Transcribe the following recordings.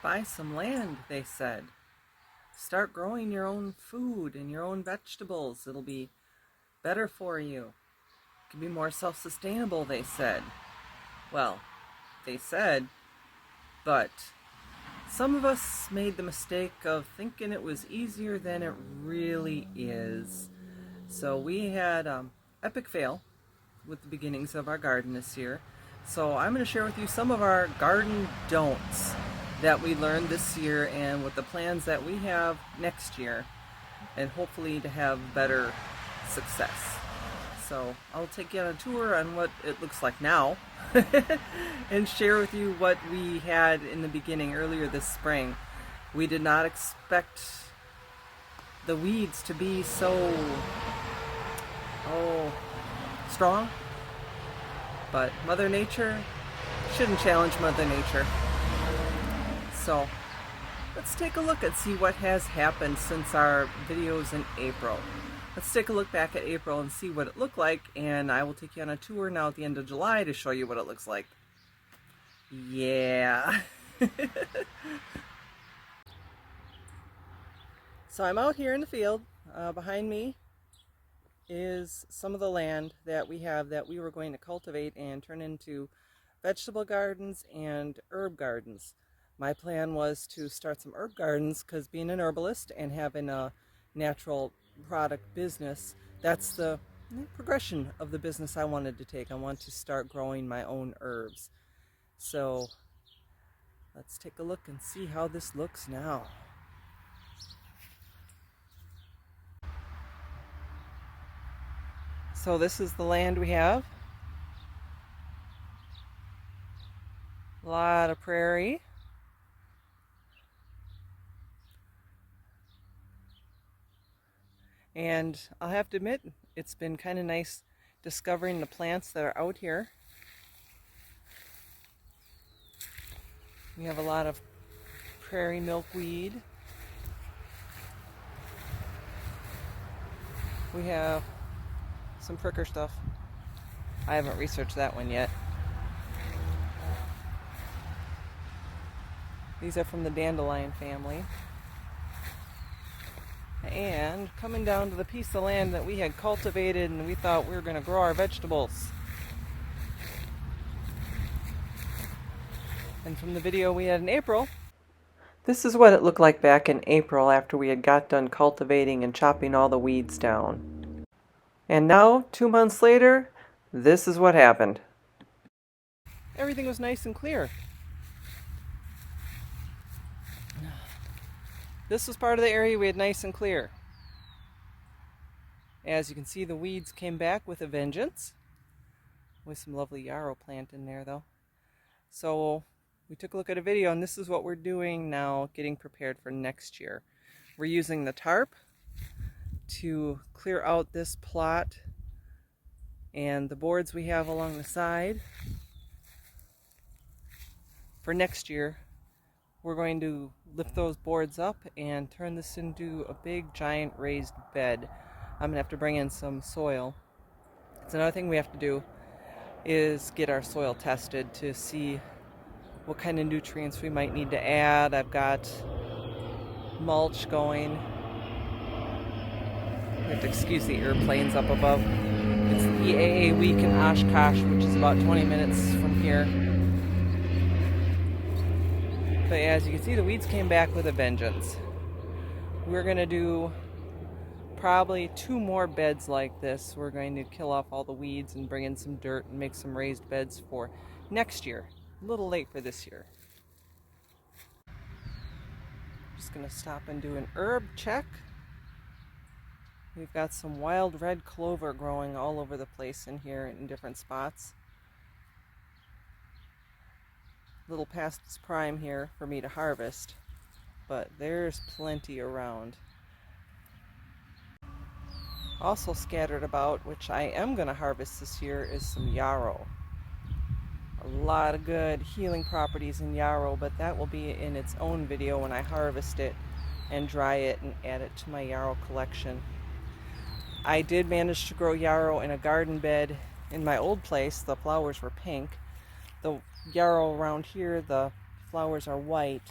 Buy some land, they said. Start growing your own food and your own vegetables. It'll be better for you. It can be more self-sustainable, they said. Well, they said, but some of us made the mistake of thinking it was easier than it really is. So we had epic fail with the beginnings of our garden this year. So I'm going to share with you some of our garden don'ts that we learned this year and with the plans that we have next year, and hopefully to have better success. So I'll take you on a tour on what it looks like now and share with you what we had in the beginning earlier this spring. We did not expect the weeds to be so strong, but Mother Nature shouldn't challenge Mother Nature. So let's take a look and see what has happened since our videos in April. Let's take a look back at April and see what it looked like, and I will take you on a tour now at the end of July to show you what it looks like. Yeah. So I'm out here in the field. Behind me is some of the land that we have that we were going to cultivate and turn into vegetable gardens and herb gardens. My plan was to start some herb gardens because being an herbalist and having a natural product business, that's the progression of the business I wanted to take. I want to start growing my own herbs. So let's take a look and see how this looks now. So this is the land we have. A lot of prairie. And I'll have to admit, it's been kind of nice discovering the plants that are out here. We have a lot of prairie milkweed. We have some pricker stuff. I haven't researched that one yet. These are from the dandelion family. And coming down to the piece of land that we had cultivated and we thought we were going to grow our vegetables. And from the video we had in April, this is what it looked like back in April after we had got done cultivating and chopping all the weeds down. And now, 2 months later, this is what happened. Everything was nice and clear. This was part of the area we had nice and clear. As you can see, the weeds came back with a vengeance. With some lovely yarrow plant in there though. So we took a look at a video and this is what we're doing now, getting prepared for next year. We're using the tarp to clear out this plot and the boards we have along the side. For next year, we're going to lift those boards up and turn this into a big giant raised bed. I'm gonna have to bring in some soil. It's another thing we have to do is get our soil tested to see what kind of nutrients we might need to add. I've got mulch going. You have to excuse the airplanes up above. It's the EAA week in Oshkosh, which is about 20 minutes from here. But as you can see, the weeds came back with a vengeance. We're going to do probably 2 more beds like this. We're going to kill off all the weeds and bring in some dirt and make some raised beds for next year. A little late for this year. Just going to stop and do an herb check. We've got some wild red clover growing all over the place in here in different spots. A little past its prime here for me to harvest, but there's plenty around. Also scattered about, which I am going to harvest this year, is some yarrow. A lot of good healing properties in yarrow, but that will be in its own video when I harvest it and dry it and add it to my yarrow collection. I did manage to grow yarrow in a garden bed in my old place. The flowers were pink. The yarrow around here, the flowers are white.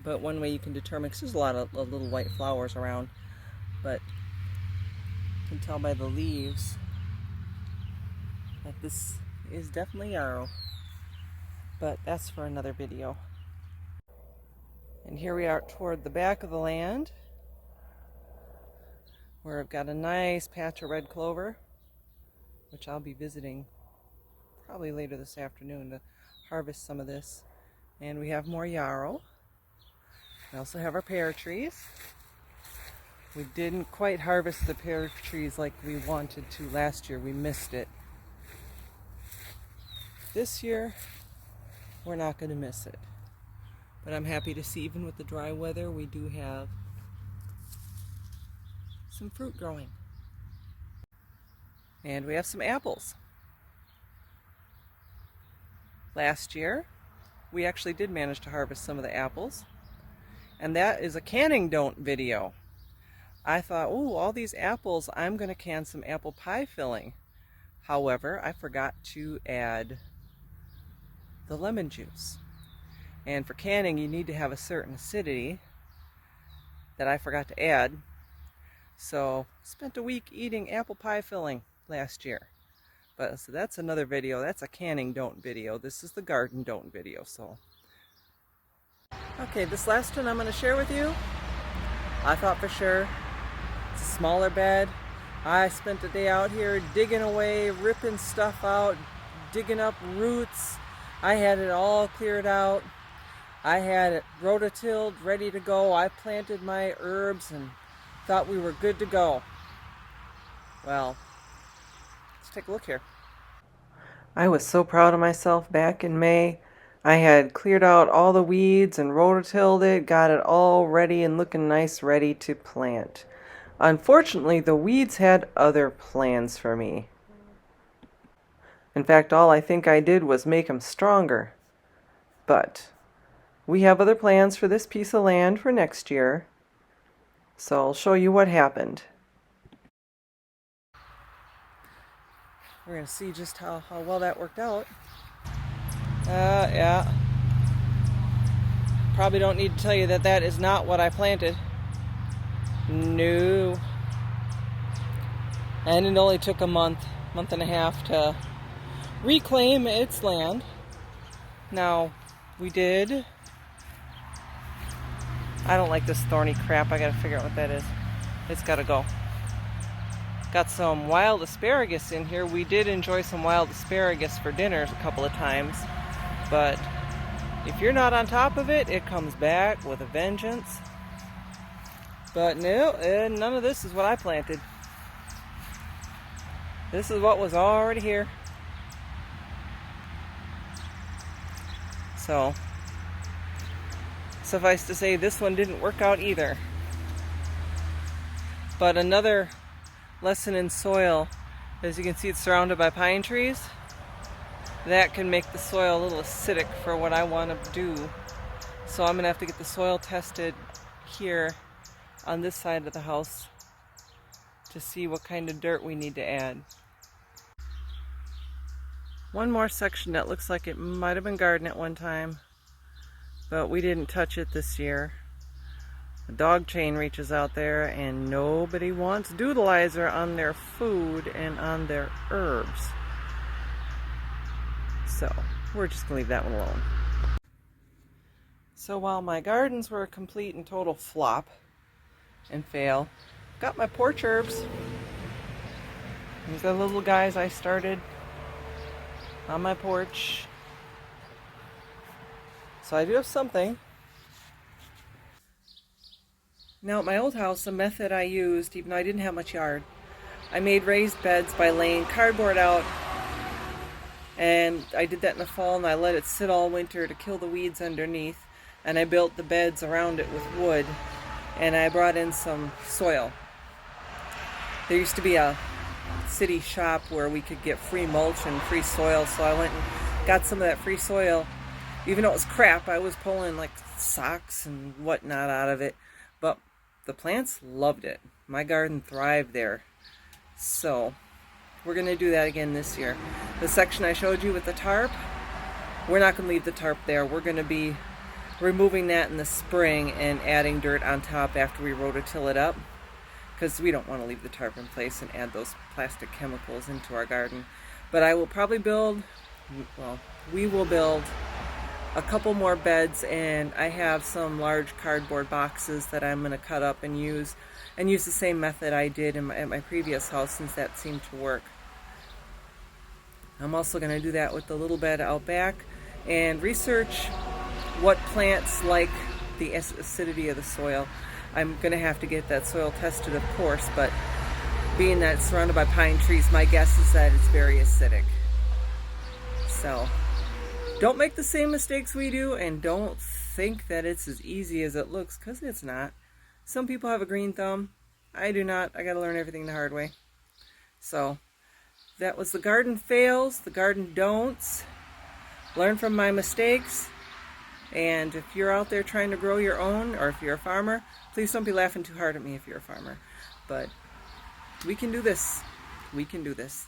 But one way you can determine, because there's a lot of little white flowers around, but you can tell by the leaves that this is definitely yarrow. But that's for another video. And here we are toward the back of the land, where I've got a nice patch of red clover, which I'll be visiting probably later this afternoon to harvest some of this. And we have more yarrow. We also have our pear trees. We didn't quite harvest the pear trees like we wanted to last year. We missed it. This year, we're not going to miss it. But I'm happy to see, even with the dry weather, we do have some fruit growing. And we have some apples. Last year, we actually did manage to harvest some of the apples. And that is a canning don't video. I thought, oh, all these apples, I'm going to can some apple pie filling. However, I forgot to add the lemon juice. And for canning, you need to have a certain acidity that I forgot to add. So, spent a week eating apple pie filling last year. But so that's another video. That's a canning don't video. This is the garden don't video. So, okay, this last one I'm going to share with you. I thought for sure it's a smaller bed. I spent a day out here digging away, ripping stuff out, digging up roots. I had it all cleared out. I had it rototilled, ready to go. I planted my herbs and thought we were good to go. Well, let's take a look here. I was so proud of myself back in May. I had cleared out all the weeds and rototilled it, got it all ready and looking nice, ready to plant. Unfortunately, the weeds had other plans for me. In fact, all I think I did was make them stronger. But we have other plans for this piece of land for next year. So I'll show you what happened. We're going to see just how well that worked out. Yeah. Probably don't need to tell you that that is not what I planted. No. And it only took a month and a half to reclaim its land. Now, we did... I don't like this thorny crap. I gotta figure out what that is. It's gotta go. Got some wild asparagus in here. We did enjoy some wild asparagus for dinners a couple of times. But if you're not on top of it, it comes back with a vengeance. But no, none of this is what I planted. This is what was already here. So, suffice to say, this one didn't work out either. But another lesson in soil, as you can see, it's surrounded by pine trees. That can make the soil a little acidic for what I want to do. So I'm going to have to get the soil tested here on this side of the house to see what kind of dirt we need to add. One more section that looks like it might have been garden at one time, but we didn't touch it this year. The dog chain reaches out there and nobody wants doodleizer on their food and on their herbs. So we're just going to leave that one alone. So while my gardens were a complete and total flop and fail, got my porch herbs. These are the little guys I started on my porch. So I do have something. Now at my old house, the method I used, even though I didn't have much yard, I made raised beds by laying cardboard out, and I did that in the fall and I let it sit all winter to kill the weeds underneath, and I built the beds around it with wood, and I brought in some soil. There used to be a city shop where we could get free mulch and free soil, so I went and got some of that free soil. Even though it was crap, I was pulling like socks and whatnot out of it, but the plants loved it. My garden thrived there. So we're going to do that again this year. The section I showed you with the tarp, we're not going to leave the tarp there. We're going to be removing that in the spring and adding dirt on top after we rototill it up, because we don't want to leave the tarp in place and add those plastic chemicals into our garden. But I will probably build, well, we will build a couple more beds, and I have some large cardboard boxes that I'm going to cut up and use the same method I did at my previous house, since that seemed to work. I'm also going to do that with the little bed out back and research what plants like the acidity of the soil. I'm going to have to get that soil tested, of course, but being that it's surrounded by pine trees, my guess is that it's very acidic. So don't make the same mistakes we do, and don't think that it's as easy as it looks, because it's not. Some people have a green thumb. I do not. I got to learn everything the hard way. So that was the garden fails, the garden don'ts. Learn from my mistakes. And if you're out there trying to grow your own, or if you're a farmer, please don't be laughing too hard at me if you're a farmer. But we can do this. We can do this.